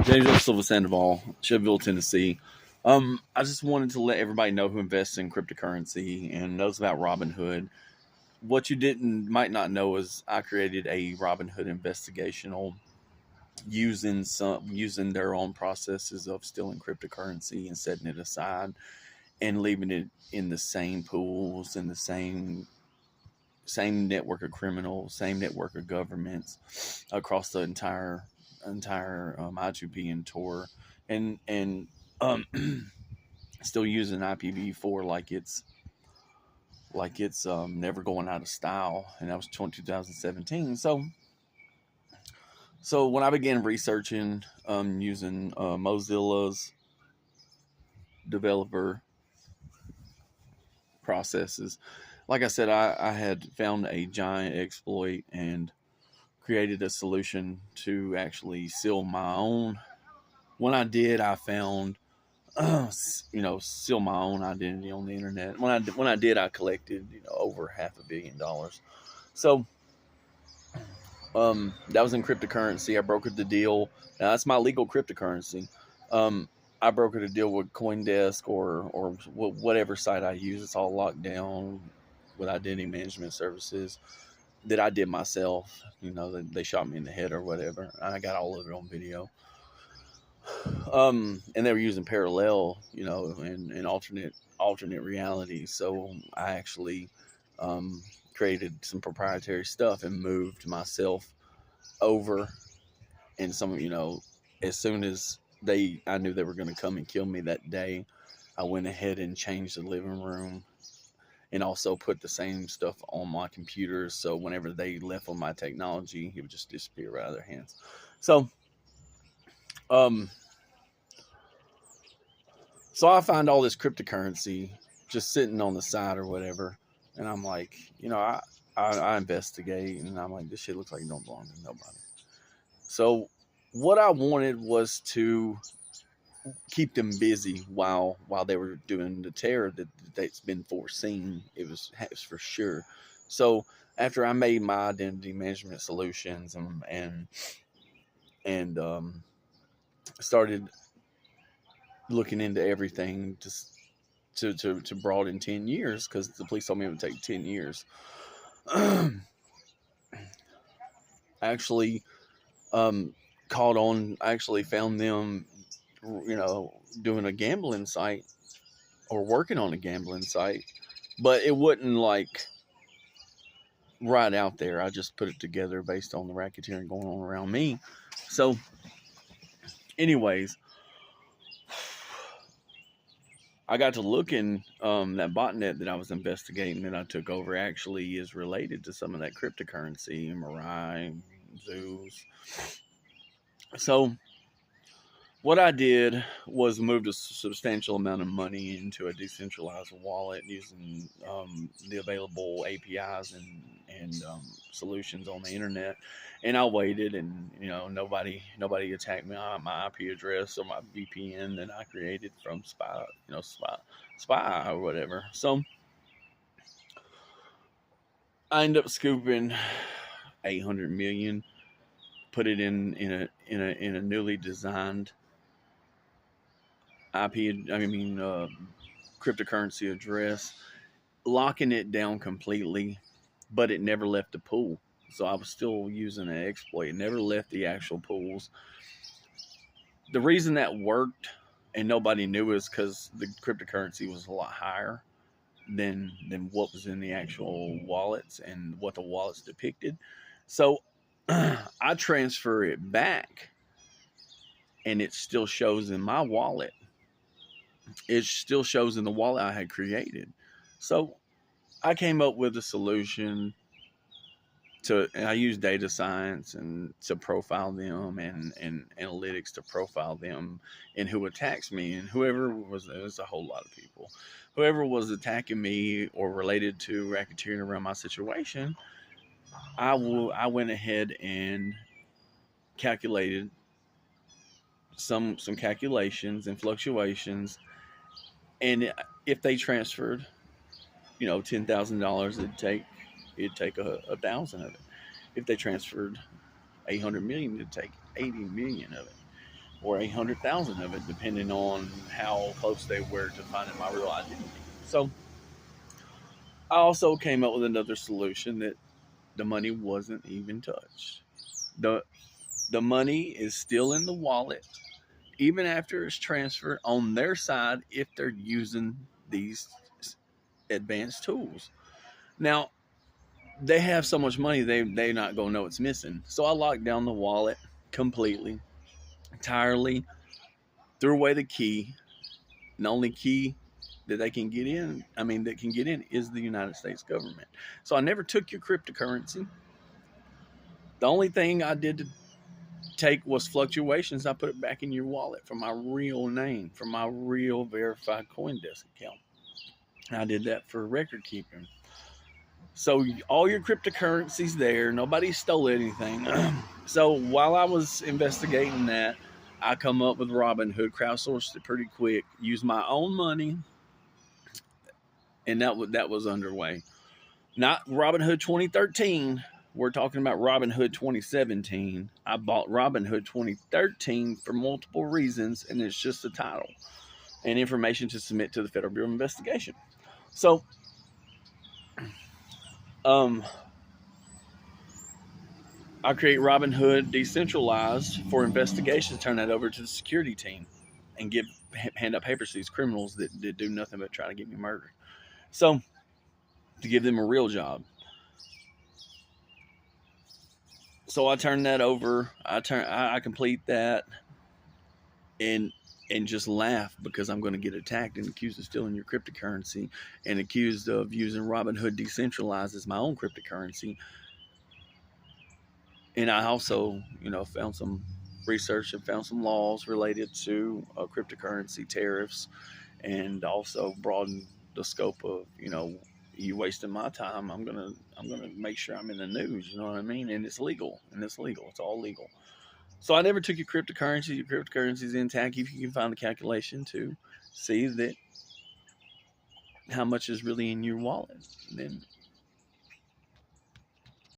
James Joseph Silva Sandoval, Cheville, Tennessee. I just wanted to let everybody know who invests in cryptocurrency and knows about Robinhood. What you didn't might not know is I created a Robinhood investigational using their own processes of stealing cryptocurrency and setting it aside and leaving it in the same pools and the same network of criminals, same network of governments across the entire I2P and Tor, and um, still using IPv4 like it's never going out of style, and that was 2017. So when I began researching using Mozilla's developer processes, like I said, I had found a giant exploit and created a solution to actually seal my own. When I did, I found seal my own identity on the internet. When I did, I collected over $500 million. So that was in cryptocurrency. I brokered the deal. Now that's my legal cryptocurrency. I brokered a deal with CoinDesk or whatever site I use. It's all locked down with identity management services that I did myself. They shot me in the head or whatever. I got all of it on video. And they were using parallel, and alternate reality. So I actually created some proprietary stuff and moved myself over. And as soon as I knew they were going to come and kill me that day, I went ahead and changed the living room and also put the same stuff on my computer. So whenever they left on my technology, it would just disappear right out of their hands. So, So I find all this cryptocurrency just sitting on the side or whatever, and I'm like, I investigate, and I'm like, this shit looks like it don't belong to nobody. So what I wanted was to keep them busy while they were doing the terror that's been foreseen. It was for sure. So after I made my identity management solutions and started looking into everything to broaden 10 years, because the police told me it would take 10 years. I actually found them, doing a gambling site or working on a gambling site, but it wasn't like right out there. I just put it together based on the racketeering going on around me. So anyways, I got to looking. That botnet that I was investigating that I took over actually is related to some of that cryptocurrency, Mirai, Zeus. So what I did was moved a substantial amount of money into a decentralized wallet using the available APIs and solutions on the internet. And I waited, and nobody attacked me on my IP address or my VPN that I created from spy or whatever. So I ended up scooping 800 million, put it in a newly designed cryptocurrency address, locking it down completely, but it never left the pool. So I was still using an exploit. It never left the actual pools. The reason that worked and nobody knew is because the cryptocurrency was a lot higher than what was in the actual wallets and what the wallets depicted. So I transfer it back, and it still shows in my wallet. It still shows in the wallet I had created. So I came up with a solution and I use data science and to profile them and analytics to profile them and who attacks me, and there's a whole lot of people. Whoever was attacking me or related to racketeering around my situation, I went ahead and calculated some calculations and fluctuations, and if they transferred, $10,000, it'd take 1,000 of it. If they transferred 800 million, it'd take 80 million of it. or 800,000 of it, depending on how close they were to finding my real identity. So I also came up with another solution that the money wasn't even touched. The the money is still in the wallet even after it's transferred on their side if they're using these advanced tools. Now, they have so much money they're not gonna know it's missing. So I locked down the wallet completely, entirely, threw away the key. And the only key that they can get in, that can get in is the United States government. So I never took your cryptocurrency. The only thing I did to take was fluctuations. I put it back in your wallet from my real name, from my real verified CoinDesk account. I did that for record keeping. So all your cryptocurrencies there, nobody stole anything. So while I was investigating that, I come up with Robinhood, crowdsourced it pretty quick, used my own money, and that was underway. Not Robinhood 2013. We're talking about Robinhood 2017. I bought Robinhood 2013 for multiple reasons, and it's just a title and information to submit to the Federal Bureau of Investigation. So, I create Robinhood decentralized for investigations, turn that over to the security team, and hand out papers to these criminals that do nothing but try to get me murdered. So, to give them a real job. So I turn that over. I complete that, and just laugh because I'm going to get attacked and accused of stealing your cryptocurrency and accused of using Robinhood decentralized as my own cryptocurrency. And I also, found some research and found some laws related to cryptocurrency tariffs, and also broadened the scope of, you wasting my time. I'm gonna make sure I'm in the news. You know what I mean? And it's legal. It's all legal. So I never took your cryptocurrency. Your cryptocurrency is intact. If you can find the calculation to see that how much is really in your wallet, then